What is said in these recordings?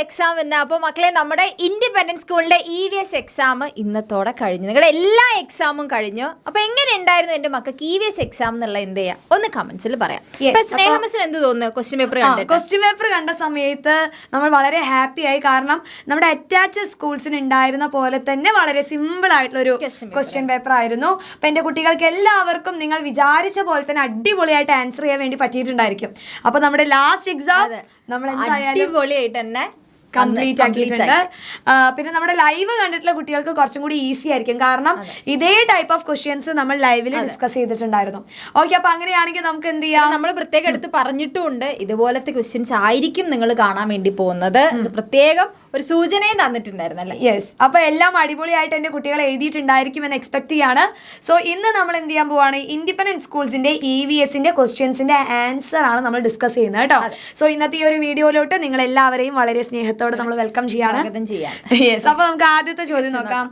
Exam തന്നെ. അപ്പോൾ മക്കളെ, നമ്മുടെ ഇൻഡിപെൻഡൻസ് സ്കൂളിന്റെ EVS എക്സാം ഇന്നത്തോടെ കഴിഞ്ഞു. നിങ്ങളുടെ എല്ലാ എക്സാമും കഴിഞ്ഞു. അപ്പോൾ എങ്ങനെ ഉണ്ടായിരുന്നു എൻ്റെ മക്കൾക്ക് EVS എക്സാം എന്നുള്ള എന്ത് ചെയ്യാം ഒന്ന് കമന്റ്സിൽ പറയാം. സ്നേഹമിസിന് എന്ത് തോന്നുന്നു ക്വസ്റ്റ്യൻ പേപ്പർ കണ്ട സമയത്ത് നമ്മൾ വളരെ ഹാപ്പി ആയി. കാരണം നമ്മുടെ അറ്റാച്ച് സ്കൂൾസിന് ഉണ്ടായിരുന്ന പോലെ തന്നെ വളരെ സിമ്പിൾ ആയിട്ടുള്ള ഒരു ക്വസ്റ്റ്യൻ പേപ്പർ ആയിരുന്നു. അപ്പൊ എന്റെ കുട്ടികൾക്ക് എല്ലാവർക്കും നിങ്ങൾ വിചാരിച്ച പോലെ തന്നെ അടിപൊളിയായിട്ട് ആൻസർ ചെയ്യാൻ വേണ്ടി പറ്റിയിട്ടുണ്ടായിരിക്കും. അപ്പൊ നമ്മുടെ ലാസ്റ്റ് എക്സാം നമ്മൾ അടിപൊളിയായിട്ട് തന്നെ കംപ്ലീറ്റ് ആക്കിയിട്ടുണ്ട്. പിന്നെ നമ്മുടെ ലൈവ് കണ്ടിട്ടുള്ള കുട്ടികൾക്ക് കുറച്ചും കൂടി ഈസി ആയിരിക്കും. കാരണം ഇതേ ടൈപ്പ് ഓഫ് ക്വസ്റ്റ്യൻസ് നമ്മൾ ലൈവിൽ ഡിസ്കസ് ചെയ്തിട്ടുണ്ടായിരുന്നു. ഓക്കെ, അപ്പൊ അങ്ങനെയാണെങ്കിൽ നമുക്ക് എന്ത് ചെയ്യാം, നമ്മൾ പ്രത്യേകം എടുത്ത് പറഞ്ഞിട്ടുമുണ്ട് ഇതുപോലത്തെ ക്വസ്റ്റ്യൻസ് ആയിരിക്കും നിങ്ങൾ കാണാൻ വേണ്ടി പോകുന്നത്. പ്രത്യേകം ഒരു സൂചനയും തന്നിട്ടുണ്ടായിരുന്നല്ലേ. യെസ്, അപ്പൊ എല്ലാം അടിപൊളിയായിട്ട് എന്റെ കുട്ടികൾ എഴുതിയിട്ടുണ്ടായിരിക്കും എന്ന് എക്സ്പെക്ട് ചെയ്യാണ്. സോ ഇന്ന് നമ്മൾ എന്ത് ചെയ്യാൻ പോവാണ്, ഇൻഡിപെൻഡന്റ് സ്കൂൾസിന്റെ EVSന്റെ ക്വസ്റ്റ്യൻസിന്റെ ആൻസർ ആണ് നമ്മൾ ഡിസ്കസ് ചെയ്യുന്നത് കേട്ടോ. സോ ഇന്നത്തെ ഈ ഒരു വീഡിയോയിലോട്ട് നിങ്ങൾ എല്ലാവരെയും വളരെ സ്നേഹത്തോടെ നമ്മൾ വെൽക്കം ചെയ്യാണ്. യെസ്, അപ്പൊ നമുക്ക് ആദ്യത്തെ ചോദ്യം നോക്കാം.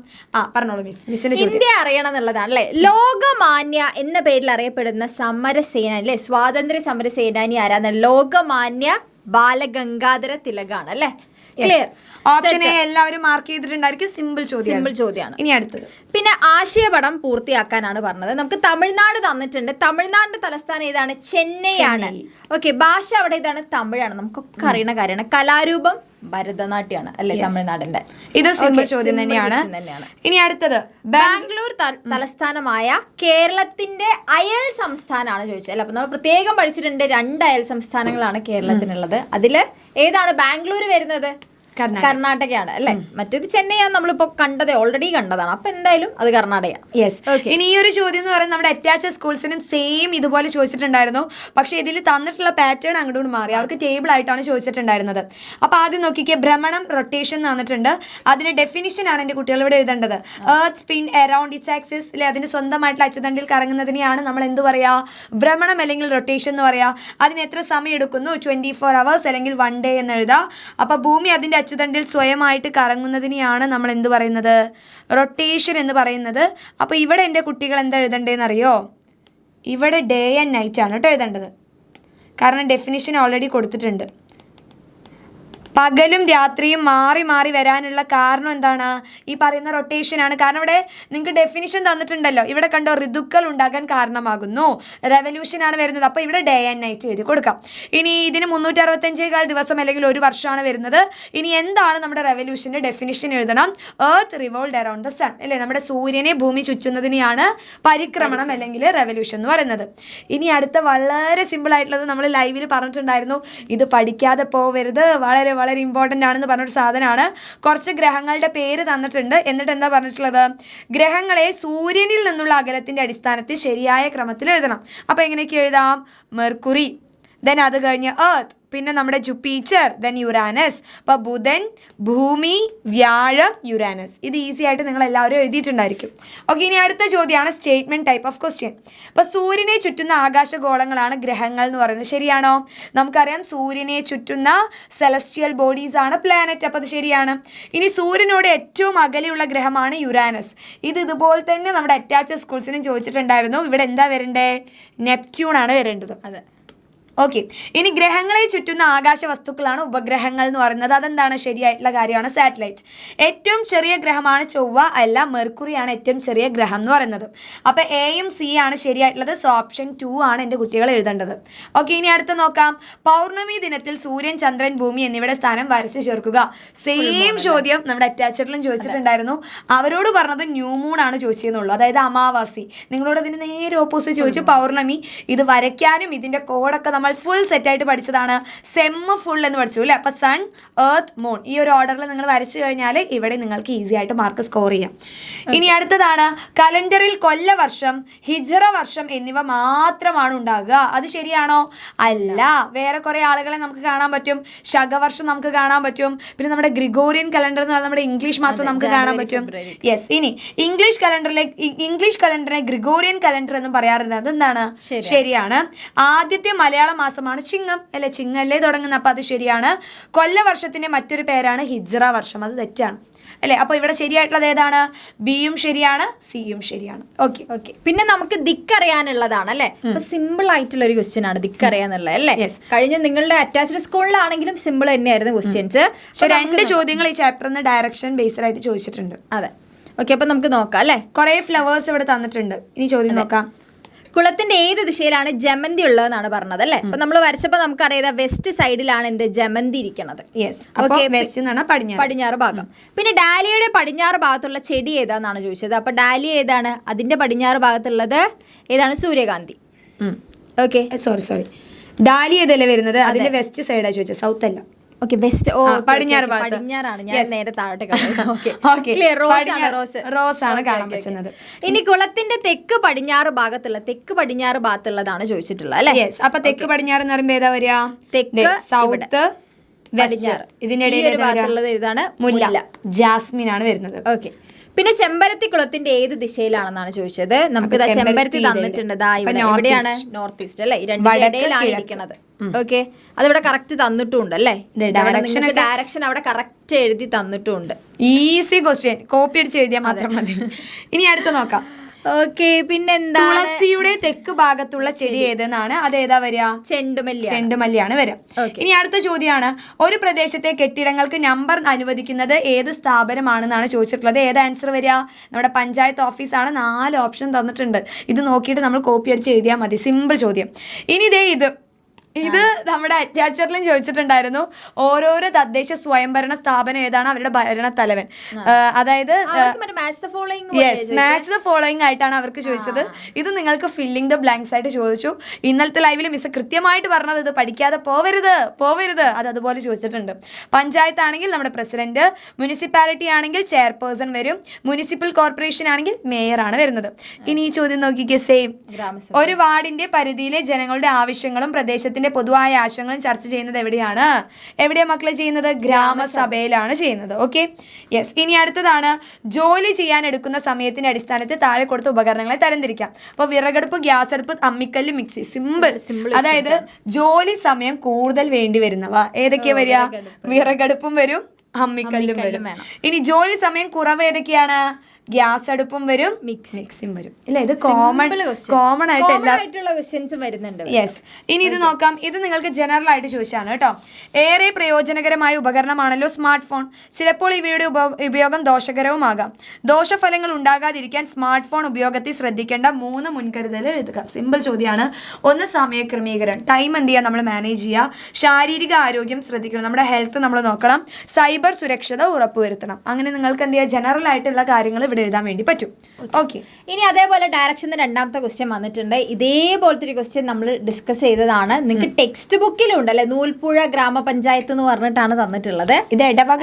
പറഞ്ഞോളൂ മിസ്സിന്റെ ഇന്ത്യ അറിയണം എന്നുള്ളതാണ് അല്ലെ. ലോകമാന്യ എന്ന പേരിൽ അറിയപ്പെടുന്ന സമരസേനാനി അല്ലെ, സ്വാതന്ത്ര്യ സമര സേനാനി ആരാന്ന്? ലോകമാന്യ ബാലഗംഗാധര തിലകാണ് അല്ലെ. ക്ലിയർ. ഓപ്ഷൻ എ എല്ലാവരും മാർക്ക് ചെയ്തിട്ടുണ്ടായിരിക്കും. സിമ്പിൾ ചോദ്യമാണ്. ഇനി അടുത്തത്. പിന്നെ ആശയപടം പൂർത്തിയാക്കാനാണ് പറഞ്ഞത്. നമുക്ക് തമിഴ്നാട് തന്നിട്ടുണ്ട്. തമിഴ്നാടിന്റെ തലസ്ഥാനം ഏതാണ്? ചെന്നൈ ആണ്. ഓക്കെ, ഭാഷ അവിടെ ഇതാണ്, തമിഴാണ്. നമുക്കൊക്കെ അറിയുന്ന കാര്യമാണ്. കലാരൂപം ഭരതനാട്യമാണ് അല്ലെ തമിഴ്നാടിന്റെ. ഇത് സിമ്പിൾ ചോദ്യം തന്നെയാണ്. ഇനി അടുത്തത്, ബാംഗ്ലൂർ തലസ്ഥാനമായ കേരളത്തിന്റെ അയൽ സംസ്ഥാനമാണ് ചോദിച്ചത് അല്ലെ. അപ്പൊ നമ്മൾ പ്രത്യേകം പഠിച്ചിട്ടുണ്ട് 2 അയൽ സംസ്ഥാനങ്ങളാണ് കേരളത്തിനുള്ളത്. അതില് ഏതാണ് ബാംഗ്ലൂർ വരുന്നത്? കർണാടകയാണ് അല്ലെ. മറ്റേത് ചെന്നൈയാണ് നമ്മളിപ്പോ ഓൾറെഡി കണ്ടതാണ്. അപ്പൊ എന്തായാലും അത് കർണാടക. യെസ്. ഇനി ഈ ഒരു ചോദ്യം എന്ന് പറയുന്നത് നമ്മുടെ അറ്റാച്ച് സ്കൂൾസിനും സെയിം ഇതുപോലെ ചോദിച്ചിട്ടുണ്ടായിരുന്നു. പക്ഷെ ഇതിൽ തന്നിട്ടുള്ള പാറ്റേൺ അങ്ങോട്ട് മാറി. അവർക്ക് ടേബിൾ ആയിട്ടാണ് ചോദിച്ചിട്ടുണ്ടായിരുന്നത്. അപ്പൊ ആദ്യം നോക്കിക്കേ, ഭ്രമണം റൊട്ടേഷൻ തന്നിട്ടുണ്ട്. അതിന്റെ ഡെഫിനിഷൻ ആണ് എന്റെ കുട്ടികൾ ഇവിടെ എഴുതേണ്ടത്. Earth spin around it's axis അല്ലെ, അതിന്റെ സ്വന്തമായിട്ടുള്ള അച്ചുതണ്ടിൽ കറങ്ങുന്നതിനെയാണ് നമ്മൾ എന്ത് പറയാ, ഭ്രമണം അല്ലെങ്കിൽ റൊട്ടേഷൻ എന്ന് പറയാ. അതിന് എത്ര സമയം എടുക്കുന്നു? 24 hours അല്ലെങ്കിൽ 1 day എന്ന് എഴുതാം. അപ്പൊ ഭൂമി അതിന്റെ അച്ചുതണ്ടിൽ സ്വയമായിട്ട് കറങ്ങുന്നതിനെയാണ് നമ്മൾ എന്ത് പറയുന്നത്, റൊട്ടേഷൻ എന്ന് പറയുന്നത്. അപ്പോൾ ഇവിടെ എൻ്റെ കുട്ടികൾ എന്താ എഴുതണ്ടേന്ന് അറിയോ? ഇവിടെ ഡേ ആൻഡ് നൈറ്റ് ആണ് കേട്ടോ എഴുതേണ്ടത്. കാരണം ഡെഫിനിഷൻ ഓൾറെഡി കൊടുത്തിട്ടുണ്ട്. പകലും രാത്രിയും മാറി മാറി വരാനുള്ള കാരണം എന്താണ്? ഈ പറയുന്ന റൊട്ടേഷനാണ്. കാരണം ഇവിടെ നിങ്ങൾക്ക് ഡെഫിനിഷൻ തന്നിട്ടുണ്ടല്ലോ. ഇവിടെ കണ്ടോ, ഋതുക്കൾ ഉണ്ടാകാൻ കാരണമാകുന്നു, റെവല്യൂഷനാണ് വരുന്നത്. അപ്പോൾ ഇവിടെ ഡേ ആൻഡ് നൈറ്റ് എഴുതി കൊടുക്കാം. ഇനി ഇതിന് 365 ദിവസം അല്ലെങ്കിൽ 1 വർഷമാണ് വരുന്നത്. ഇനി എന്താണ് നമ്മുടെ റെവല്യൂഷൻ്റെ ഡെഫിനിഷൻ എഴുതണം? Earth revolve around the sun അല്ലേ, നമ്മുടെ സൂര്യനെ ഭൂമി ചുറ്റുന്നതിനെയാണ് പരിക്രമണം അല്ലെങ്കിൽ റെവല്യൂഷൻ എന്ന് പറയുന്നത്. ഇനി അടുത്ത വളരെ സിമ്പിൾ ആയിട്ടുള്ളത് നമ്മൾ ലൈവിൽ പറഞ്ഞിട്ടുണ്ടായിരുന്നു. ഇത് പഠിക്കാതെ പോവരുത്, വളരെ വളരെ ഇമ്പോർട്ടൻ്റ് ആണെന്ന് പറഞ്ഞൊരു സാധനമാണ്. കുറച്ച് ഗ്രഹങ്ങളുടെ പേര് തന്നിട്ടുണ്ട്. എന്നിട്ട് എന്താ പറഞ്ഞിട്ടുള്ളത്? ഗ്രഹങ്ങളെ സൂര്യനിൽ നിന്നുള്ള അകലത്തിൻ്റെ അടിസ്ഥാനത്തിൽ ശരിയായ ക്രമത്തിൽ എഴുതണം. അപ്പോൾ എങ്ങനെയൊക്കെ എഴുതാം? മെർക്കുറി, ദെൻ അത് കഴിഞ്ഞ് എർത്ത്, പിന്നെ നമ്മുടെ ജുപ്പിറ്റർ, ദെൻ യുറാനസ്. അപ്പോൾ ബുധൻ, ഭൂമി, വ്യാഴം, യുറാനസ്. ഇത് ഈസി ആയിട്ട് നിങ്ങൾ എല്ലാവരും എഴുതിയിട്ടുണ്ടായിരിക്കും. ഓക്കെ, ഇനി അടുത്ത ചോദ്യമാണ് സ്റ്റേറ്റ്മെൻറ്റ് ടൈപ്പ് ഓഫ് ക്വസ്റ്റ്യൻ. അപ്പോൾ സൂര്യനെ ചുറ്റുന്ന ആകാശഗോളങ്ങളാണ് ഗ്രഹങ്ങൾ എന്ന് പറയുന്നത്. ശരിയാണോ? നമുക്കറിയാം സൂര്യനെ ചുറ്റുന്ന സെലസ്റ്റിയൽ ബോഡീസ് ആണ് പ്ലാനറ്റ്. അപ്പോൾ അത് ശരിയാണ്. ഇനി സൂര്യനോട് ഏറ്റവും അകലെയുള്ള ഗ്രഹമാണ് യുറാനസ്. ഇത് ഇതുപോലെ തന്നെ നമ്മുടെ അറ്റാച്ച് സ്കൂൾസിനും ചോദിച്ചിട്ടുണ്ടായിരുന്നു. ഇവിടെ എന്താ വരണ്ടേ? നെപ്റ്റ്യൂൺ ആണ് വരേണ്ടത്. അതെ. ഓക്കെ, ഇനി ഗ്രഹങ്ങളെ ചുറ്റുന്ന ആകാശ വസ്തുക്കളാണ് ഉപഗ്രഹങ്ങൾ എന്ന് പറയുന്നത്. അതെന്താണ്? ശരിയായിട്ടുള്ള കാര്യമാണ്, സാറ്റലൈറ്റ്. ഏറ്റവും ചെറിയ ഗ്രഹമാണ് ചൊവ്വ, അല്ല മെർക്കുറിയാണ് ഏറ്റവും ചെറിയ ഗ്രഹം എന്ന് പറയുന്നത്. അപ്പോൾ എയും സി ആണ് ശരിയായിട്ടുള്ളത്. സോ ഓപ്ഷൻ 2 ആണ് എൻ്റെ കുട്ടികൾ എഴുതേണ്ടത്. ഓക്കെ, ഇനി അടുത്ത് നോക്കാം. പൗർണമി ദിനത്തിൽ സൂര്യൻ, ചന്ദ്രൻ, ഭൂമി എന്നിവയുടെ സ്ഥാനം വരച്ച് ചേർക്കുക. സെയിം ചോദ്യം നമ്മുടെ അറ്റാച്ചറിലും ചോദിച്ചിട്ടുണ്ടായിരുന്നു. അവരോട് പറഞ്ഞത് ന്യൂ മൂൺ ആണ് ചോദിച്ചതെന്നുള്ളൂ, അതായത് അമാവാസി. നിങ്ങളോട് അതിന് നേരെ ഓപ്പോസിറ്റ് ചോദിച്ചു പൗർണമി. ഇത് വരയ്ക്കാനും ഇതിൻ്റെ കോഡൊക്കെ നമ്മൾ ഫുൾ സെറ്റായിട്ട് പഠിച്ചതാണ്. സെമ്മ് ഫുൾ എന്ന് പഠിച്ചു അല്ലേ. അപ്പോൾ സൺ, എർത്ത്, മൂൺ ഈ ഒരു ഓർഡറിൽ നിങ്ങൾ വരച്ചു കഴിഞ്ഞാൽ ഇവിടെ നിങ്ങൾക്ക് ഈസി ആയിട്ട് മാർക്ക് സ്കോർ ചെയ്യാം. ഇനി അടുത്തതാണ്, കലണ്ടറിൽ കൊല്ലവർഷം, ഹിജറ വർഷം എന്നിവ മാത്രമാണ് ഉണ്ടാകുക. അത് ശരിയാണോ? അല്ല. വേറെ കുറേ ആളുകളെ നമുക്ക് കാണാൻ പറ്റും. ശകവർഷം നമുക്ക് കാണാൻ പറ്റും. പിന്നെ നമ്മുടെ ഗ്രിഗോറിയൻ കലണ്ടർ എന്ന് പറഞ്ഞാൽ നമ്മുടെ ഇംഗ്ലീഷ് മാസം നമുക്ക് കാണാൻ പറ്റും. യെസ്. ഇനി ഇംഗ്ലീഷ് കലണ്ടറിനെ ഗ്രിഗോറിയൻ കലണ്ടർ എന്നും പറയാറുണ്ട്. അതെന്താണ്? ശരിയാണ്. ആദ്യത്തെ മലയാളം മാസമാണ് ചിങ്ങം അല്ലെ, ചിങ്ങല്ലേ തുടങ്ങുന്ന, അപ്പൊ അത് ശരിയാണ്. കൊല്ലവർഷത്തിന്റെ മറ്റൊരു പേരാണ് ഹിജ്റ വർഷം, അത് തെറ്റാണ് അല്ലെ. അപ്പൊ ഇവിടെ ശരിയായിട്ടുള്ളത് ഏതാണ്? ബിയും ശരിയാണ്, സിയും ശരിയാണ്. Okay okay. പിന്നെ നമുക്ക് ദിക്കറിയാനുള്ളതാണ് അല്ലെ. അപ്പൊ സിമ്പിൾ ആയിട്ടുള്ള ഒരു ക്വസ്റ്റ്യൻ ആണ് ദിക്കറിയാന്നുള്ളത് അല്ലെ. കഴിഞ്ഞ നിങ്ങളുടെ അറ്റാച്ച്ഡ് സ്കൂളിലാണെങ്കിലും സിമ്പിൾ തന്നെയായിരുന്നു ക്വസ്റ്റ്യൻസ്. പക്ഷെ 2 ചോദ്യങ്ങൾ ഈ ചാപ്റ്ററിന് ഡയറക്ഷൻ ബേസ്ഡ് ആയിട്ട് ചോദിച്ചിട്ടുണ്ട്. അതെ. ഓക്കെ, അപ്പൊ നമുക്ക് നോക്കാം അല്ലെ. കുറെ ഫ്ലവേഴ്സ് ഇവിടെ തന്നിട്ടുണ്ട്. ഇനി ചോദ്യം നോക്കാം. കുളത്തിന്റെ ഏത് ദിശയിലാണ് ജമന്തി ഉള്ളതെന്നാണ് പറഞ്ഞത് അല്ലെ. അപ്പൊ നമ്മൾ വരച്ചപ്പോ നമുക്കറിയാം വെസ്റ്റ് സൈഡിലാണ് എന്ത് ജമന്തി ഇരിക്കുന്നത്. പടിഞ്ഞാറ് ഭാഗം. പിന്നെ ഡാലിയയുടെ പടിഞ്ഞാറ് ഭാഗത്തുള്ള ചെടി ഏതാന്നാണ് ചോദിച്ചത്. അപ്പൊ ഡാലിയ ഏതാണ്? അതിന്റെ പടിഞ്ഞാറ് ഭാഗത്തുള്ളത് ഏതാണ്? സൂര്യകാന്തി. ഓക്കെ, സോറി ഡാലിയ ഏതല്ലേ വരുന്നത്? അതിന്റെ വെസ്റ്റ് സൈഡാണ് ചോദിച്ചത്, സൗത്ത് അല്ല. Okay, west. പടിഞ്ഞാറാണ്. ഞാൻ നേരെ താഴോട്ട് റോസ് ആണ് കാണാൻ പറ്റുന്നത്. ഇനി കുളത്തിന്റെ തെക്ക് പടിഞ്ഞാറ് ഭാഗത്തുള്ളതാണ് ചോദിച്ചിട്ടുള്ളത് അല്ലെ. അപ്പൊ തെക്ക് പടിഞ്ഞാറ് എന്ന് പറയുമ്പോ ഏതാ വരിക? തെക്ക്, സൗത്ത്, പടിഞ്ഞാറ്. ഇതിന്റെ ഇടയിൽ ഇതാണ് മുല്ല, ജാസ്മിൻ ആണ് വരുന്നത്. ഓക്കെ. പിന്നെ ചെമ്പരത്തി കുളത്തിന്റെ ഏത് ദിശയിലാണെന്നാണ് ചോദിച്ചത്. നമുക്ക് ചെമ്പരത്തി തന്നിട്ടുണ്ട്. എവിടെയാണ്? നോർത്ത് ഈസ്റ്റ് അല്ലെ. രണ്ടിടയിലാണ് ഇരിക്കുന്നത്. ഓക്കെ, അതിവിടെ കറക്റ്റ് തന്നിട്ടുണ്ട് അല്ലേ. ഡയറക്ഷൻ അവിടെ കറക്റ്റ് എഴുതി തന്നിട്ടുണ്ട്. ഈസി ക്വസ്റ്റ്യൻ, കോപ്പി അടിച്ച് എഴുതിയാൽ മാത്രം മതി. ഇനി അടുത്ത് നോക്കാം. ഓക്കെ, പിന്നെന്താ? തുളസിയുടെ തെക്ക് ഭാഗത്തുള്ള ചെടി ഏതെന്നാണ്? അത് ഏതാ വരിക? ചെണ്ടുമല്ലിയാണ് വരിക. ഇനി അടുത്ത ചോദ്യമാണ്, ഒരു പ്രദേശത്തെ കെട്ടിടങ്ങൾക്ക് നമ്പർ അനുവദിക്കുന്നത് ഏത് സ്ഥാപനമാണെന്നാണ് ചോദിച്ചിട്ടുള്ളത്. ഏത് ആൻസർ വരിക? നമ്മുടെ പഞ്ചായത്ത് ഓഫീസാണ്. 4 ഓപ്ഷൻ തന്നിട്ടുണ്ട്. ഇത് നോക്കിയിട്ട് നമ്മൾ കോപ്പി അടിച്ച് എഴുതിയാൽ മതി. സിമ്പിൾ ചോദ്യം. ഇനി ഇത് നമ്മുടെ അറ്റാച്ചറിലും ചോദിച്ചിട്ടുണ്ടായിരുന്നു. ഓരോരോ തദ്ദേശ സ്വയംഭരണ സ്ഥാപനം ഏതാണ് അവരുടെ ഭരണത്തലവൻ, അതായത് മാച്ച് ദ ഫോളോയിങ് ആയിട്ടാണ് അവർക്ക് ചോദിച്ചത്. ഇത് നിങ്ങൾക്ക് ഫില്ലിംഗ് ദ ബ്ലാങ്ക്സ് ആയിട്ട് ചോദിച്ചു. ഇന്നലത്തെ ലൈവിൽ മിസ് കൃത്യമായിട്ട് പറഞ്ഞത് ഇത് പഠിക്കാതെ പോവരുത് അത് അതുപോലെ ചോദിച്ചിട്ടുണ്ട്. പഞ്ചായത്ത് ആണെങ്കിൽ നമ്മുടെ പ്രസിഡന്റ്, മുനിസിപ്പാലിറ്റി ആണെങ്കിൽ ചെയർപേഴ്സൺ വരും, മുനിസിപ്പൽ കോർപ്പറേഷൻ ആണെങ്കിൽ മേയറാണ് വരുന്നത്. ഇനി ഈ ചോദ്യം നോക്കിക്കേ, സെയിം. ഒരു വാർഡിന്റെ പരിധിയിലെ ജനങ്ങളുടെ ആവശ്യങ്ങളും പ്രദേശത്തിന്റെ പൊതുവായ ആശയങ്ങളും ചർച്ച ചെയ്യുന്നത് എവിടെയാണ് മക്കളെ ചെയ്യുന്നത്? ഗ്രാമസഭയിലാണ് ചെയ്യുന്നത്. Okay, yes. ഇനി അടുത്തതാണ്, ജോലി ചെയ്യാൻ എടുക്കുന്ന സമയത്തിന്റെ അടിസ്ഥാനത്തിൽ താഴെ കൊടുത്ത ഉപകരണങ്ങളെ തരംതിരിക്കാം. അപ്പോൾ വിറകടുപ്പ്, ഗ്യാസ് അടുപ്പ്, അമ്മിക്കല്ല്, മിക്സി. സിമ്പിൾ. അതായത് ജോലി സമയം കൂടുതൽ വേണ്ടി വരുന്നവ ഏതൊക്കെയാ വരിക? വിറകടുപ്പും വരും, അമ്മിക്കല്ലും വരും. ഇനി ജോലി സമയം കുറവ് ഏതൊക്കെയാണ്? ഗ്യാസ് അടുപ്പും വരും, മിക്സിയും വരും. ഇല്ല, ഇത് കോമൺ ആയിട്ടുള്ള ക്വസ്റ്റ്യൻസും വരുന്നുണ്ട്. യെസ്. ഇനി ഇത് നോക്കാം. ഇത് നിങ്ങൾക്ക് ജനറൽ ആയിട്ട് ചോദിച്ചാണ് കേട്ടോ. ഏറെ പ്രയോജനകരമായ ഉപകരണമാണല്ലോ സ്മാർട്ട് ഫോൺ. ചിലപ്പോൾ ഇവയുടെ ഉപയോഗം ദോഷകരവുമാകാം. ദോഷഫലങ്ങൾ ഉണ്ടാകാതിരിക്കാൻ സ്മാർട്ട് ഫോൺ ഉപയോഗത്തിൽ ശ്രദ്ധിക്കേണ്ട 3 മുൻകരുതൽ എഴുതുക. സിമ്പിൾ ചോദ്യമാണ്. 1, സമയക്രമീകരണം. ടൈം എന്ത് ചെയ്യുക? നമ്മൾ മാനേജ് ചെയ്യുക. ശാരീരിക ആരോഗ്യം ശ്രദ്ധിക്കണം, നമ്മുടെ ഹെൽത്ത് നമ്മൾ നോക്കണം. സൈബർ സുരക്ഷത ഉറപ്പുവരുത്തണം. അങ്ങനെ നിങ്ങൾക്ക് എന്ത് ചെയ്യുക? ജനറൽ ആയിട്ടുള്ള കാര്യങ്ങൾ ഇവിടെ എഴുതാൻ വേണ്ടി പറ്റും. ഓക്കെ. ഇനി അതേപോലെ ഡയറക്ഷന്റെ 2ാമത്തെ ക്വസ്റ്റ്യൻ വന്നിട്ടുണ്ട്. ഇതേപോലത്തെ ഒരു ക്വസ്റ്റ്യൻ നമ്മൾ ഡിസ്കസ് ചെയ്തതാണ്. നിങ്ങൾക്ക് ടെക്സ്റ്റ് ബുക്കിലും ഉണ്ടല്ലേ, നൂൽപ്പുഴ ഗ്രാമപഞ്ചായത്ത് എന്ന് പറഞ്ഞിട്ടാണ് തന്നിട്ടുള്ളത്. ഇത് എടവക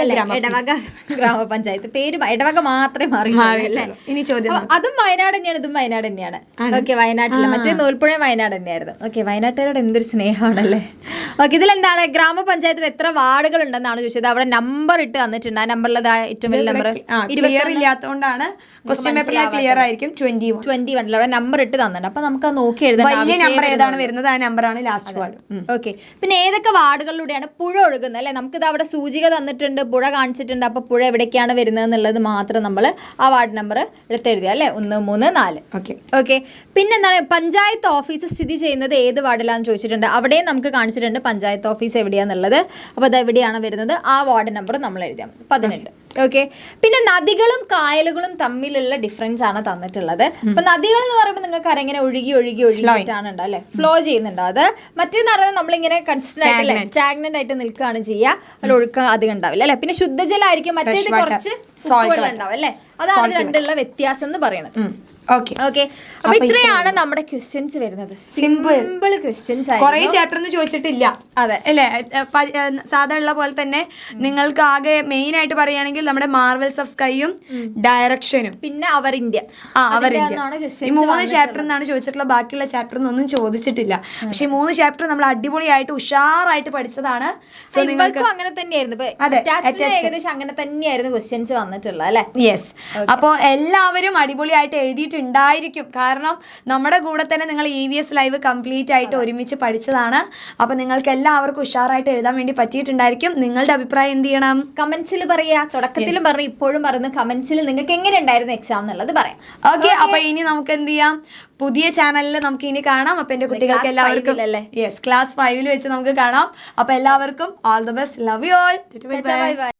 ഗ്രാമപഞ്ചായത്ത്. പേര് എടവക മാത്രമേ മാറിയുള്ളൂ. ഇനി ചോദ്യം, അതും വയനാട് തന്നെയാണ്, ഇതും വയനാട് തന്നെയാണ്. ഓക്കെ, വയനാട്ടില്ല, മറ്റേ നൂൽപ്പുഴ വയനാട് തന്നെയായിരുന്നു. ഓക്കെ, വയനാട്ടുകാരോട് എന്തൊരു സ്നേഹമാണല്ലേ. ഓക്കെ, ഇതിലെന്താണ്? ഗ്രാമപഞ്ചായത്തിൽ എത്ര വാർഡുകൾ ഉണ്ടെന്നാണ് ചോദിച്ചത്. അവിടെ നമ്പർ ഇട്ട് തന്നിട്ടുണ്ട്. ആ നമ്പറിൽ ഏറ്റവും വലിയ നമ്പർ 20 ഇല്ലാത്തതുകൊണ്ടാണ് ക്വസ്റ്റ്യൻ പേപ്പറിൽ ക്ലിയർ ആയിരിക്കും. 21 അവിടെ നമ്പർ ഇട്ട് തന്നിട്ടുണ്ട്. അപ്പൊ നമുക്ക് നോക്കി എഴുതാം വലിയ നമ്പർ ഏതാണ് വരുന്നത്, ആ നമ്പറാണ് ലാസ്റ്റ് വാർഡ്. ഓക്കെ. പിന്നെ ഏതൊക്കെ വാർഡുകളിലൂടെയാണ് പുഴ ഒഴുകുന്നത് അല്ലെ. നമുക്കിത് അവിടെ സൂചിക തന്നിട്ടുണ്ട്, പുഴ കാണിച്ചിട്ടുണ്ട്. അപ്പൊ പുഴ എവിടേക്കാണ് വരുന്നത് എന്നുള്ളത് മാത്രം നമ്മൾ ആ വാർഡ് നമ്പർ എടുത്തെഴുതിയ അല്ലെ. 1, 3, 4. ഓക്കെ. പിന്നെ എന്താണ്? പഞ്ചായത്ത് ഓഫീസ് സ്ഥിതി ചെയ്യുന്നത് ഏത് വാർഡിലാണെന്ന് ചോദിച്ചിട്ടുണ്ട്. അവിടെയും നമുക്ക് കാണിച്ചിട്ടുണ്ട് പഞ്ചായത്ത് ഓഫീസ് എവിടെയാന്നുള്ളത്. അപ്പോൾ അത് എവിടെയാണ് വരുന്നത്, ആ വാർഡ് നമ്പർ നമ്മൾ എഴുതിയാൽ 18. ഓക്കെ. പിന്നെ നദികളും കായലുകളും തമ്മിലുള്ള ഡിഫറൻസ് ആണ് തന്നിട്ടുള്ളത്. അപ്പൊ നദികൾ എന്ന് പറയുമ്പോൾ നിങ്ങൾക്ക് അറിയാം ഒഴുകിയിട്ടാണ് ഉണ്ടാവും അല്ലെ, ഫ്ലോ ചെയ്യുന്നുണ്ടോ. അത് മറ്റേന്ന് പറയുന്നത് നമ്മളിങ്ങനെ സ്റ്റാഗ്നന്റ് ആയിട്ട് നിൽക്കുകയാണ് ചെയ്യുക. അതിൽ ഒഴുക്കം അധികം ഉണ്ടാവില്ല അല്ലെ. പിന്നെ ശുദ്ധജലമായിരിക്കും, മറ്റേത് കുറച്ച് ഉപ്പുവെള്ളം ഉണ്ടാവും അല്ലെ. അതാണ് രണ്ടുള്ള വ്യത്യാസം എന്ന് പറയുന്നത്. ഓക്കെ. അപ്പൊ ഇത്രയാണ് നമ്മുടെ ക്വസ്റ്റ്യൻസ് വരുന്നത്. സിമ്പിൾ ക്വസ്റ്റ്യൻസ് ആയി. കുറെ ചാപ്റ്റർ ചോദിച്ചിട്ടില്ല. അതെ അല്ലേ? സാധാരണ ഉള്ള പോലെ തന്നെ നിങ്ങൾക്ക് ആകെ മെയിൻ ആയിട്ട് പറയുകയാണെങ്കിൽ നമ്മുടെ മാർവൽസ് ഓഫ് സ്കൈയും ഡയറക്ഷനും പിന്നെ അവർ ഇന്ത്യ ഈ 3 ചാപ്റ്റർ എന്നാണ് ചോദിച്ചിട്ടുള്ള. ബാക്കിയുള്ള ചാപ്റ്റർ ഒന്നും ചോദിച്ചിട്ടില്ല. പക്ഷെ 3 ചാപ്റ്റർ നമ്മൾ അടിപൊളിയായിട്ട് ഉഷാറായിട്ട് പഠിച്ചതാണ്. സോ നിങ്ങൾക്ക് അങ്ങനെ തന്നെയായിരുന്നു. ഏകദേശം അങ്ങനെ തന്നെയായിരുന്നു ക്വസ്റ്റ്യൻസ് വന്നിട്ടുള്ളത് അല്ലെ. യെസ്. അപ്പോൾ എല്ലാവരും അടിപൊളിയായിട്ട് എഴുതിയിട്ടുണ്ടായിരിക്കും. കാരണം നമ്മുടെ കൂടെ തന്നെ നിങ്ങൾ EVS ലൈവ് കംപ്ലീറ്റ് ആയിട്ട് ഒരുമിച്ച് പഠിച്ചതാണ്. അപ്പോൾ നിങ്ങൾക്ക് എല്ലാവർക്കും ഉഷാറായിട്ട് എഴുതാൻ വേണ്ടി പറ്റിയിട്ടുണ്ടായിരിക്കും. നിങ്ങളുടെ അഭിപ്രായം എന്ത് ചെയ്യണം? കമന്റ്സിൽ പറയാ. തുടക്കത്തിലും പറഞ്ഞു, ഇപ്പോഴും പറയുന്നു. കമന്റ്സിൽ നിങ്ങൾക്ക് എങ്ങനെ ഉണ്ടായിരുന്നു എക്സാം എന്നുള്ളത് പറയാം. ഓക്കെ, അപ്പൊ ഇനി നമുക്ക് എന്ത് ചെയ്യാം, പുതിയ ചാനലിൽ നമുക്ക് ഇനി കാണാം. അപ്പൊ എന്റെ കുട്ടികൾക്ക് എല്ലാവർക്കും ക്ലാസ് 5 വെച്ച് നമുക്ക് കാണാം. അപ്പൊ എല്ലാവർക്കും all the best. Love you all. Bye bye.